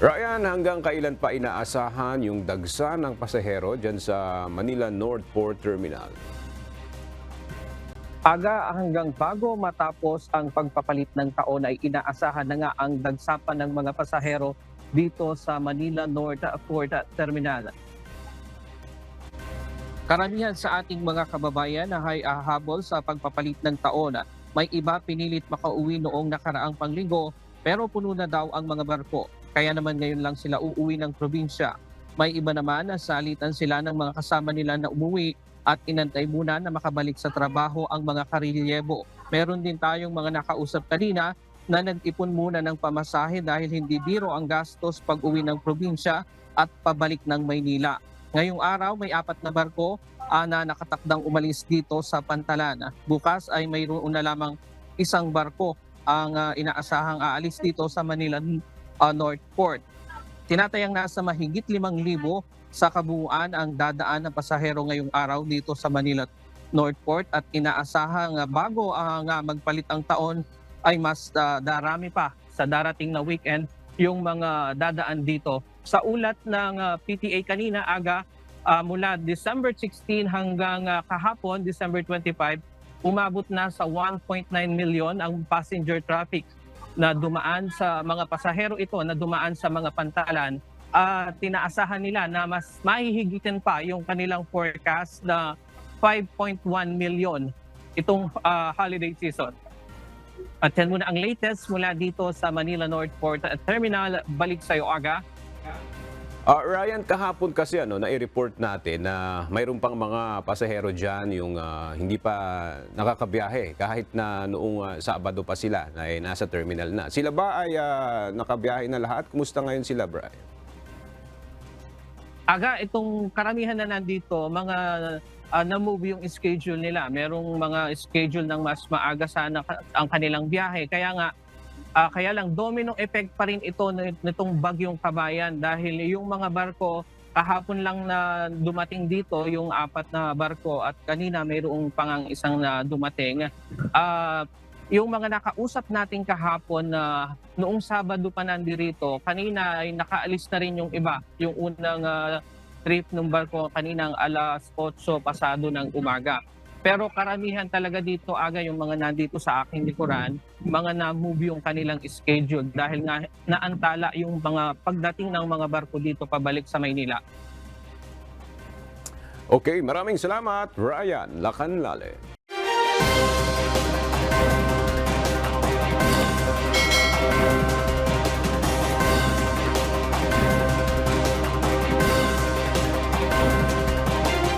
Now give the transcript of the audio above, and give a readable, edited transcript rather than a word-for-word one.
Ryan, hanggang kailan pa inaasahan yung dagsa ng pasahero dyan sa Manila North Port Terminal? Aga hanggang bago matapos ang pagpapalit ng taon ay inaasahan na nga ang dagsapan ng mga pasahero dito sa Manila North Port Terminal. Karamihan sa ating mga kababayan na ay hahabol sa pagpapalit ng taon. May iba pinilit makauwi noong nakaraang Panglinggo pero puno na daw ang mga barko. Kaya naman ngayon lang sila uuwi ng probinsya. May iba naman na salitan sila ng mga kasama nila na umuwi at inantay muna na makabalik sa trabaho ang mga karelyebo. Meron din tayong mga nakausap kanina na nag-ipon muna ng pamasahe dahil hindi biro ang gastos pag uwi ng probinsya at pabalik ng Maynila. Ngayong araw may 4 na barko na nakatakdang umalis dito sa Pantalan. Bukas ay mayroon na lamang isang barko ang inaasahang aalis dito sa Manila North Port. Tinatayang nasa mahigit 5,000 sa kabuuan ang dadaan ng pasahero ngayong araw dito sa Manila North Port at inaasahang bago magpalit ang taon ay mas darami pa sa darating na weekend yung mga dadaan dito. Sa ulat ng PTA kanina aga, mula December 16 hanggang kahapon, December 25, umabot na sa 1.9 million ang passenger traffic na dumaan sa mga pasahero ito na dumaan sa mga pantalan. Tinaasahan nila na mas mahihigitin pa yung kanilang forecast na 5.1 million itong holiday season. At yan muna ang latest mula dito sa Manila North Port Terminal. Balik sa iyo, Aga. Ryan, kahapon kasi nai-report natin na mayroon pang mga pasahero dyan yung hindi pa nakakabiyahe kahit na noong Sabado pa sila na nasa terminal na. Sila ba ay nakabiyahe na lahat? Kumusta ngayon sila, Brian? Aga, itong karamihan na nandito, mga na-move yung schedule nila. Merong mga schedule ng mas maaga sana ang kanilang biyahe. Kaya lang domino effect pa rin ito nitong bagyong Kabayan dahil yung mga barko kahapon lang na dumating dito, yung 4 na barko at kanina mayroong pangang isang na dumating. Yung mga nakausap natin kahapon na noong Sabado pa nandirito, kanina ay nakaalis na rin yung iba. Yung unang trip ng barko kaninang alas 8 pasado ng umaga. Pero karamihan talaga dito, Aga, yung mga nandito sa aking likuran, mga na-move yung kanilang schedule dahil nga naantala yung mga pagdating ng mga barko dito pabalik sa Maynila. Okay, maraming salamat, Ryan Lacanlale.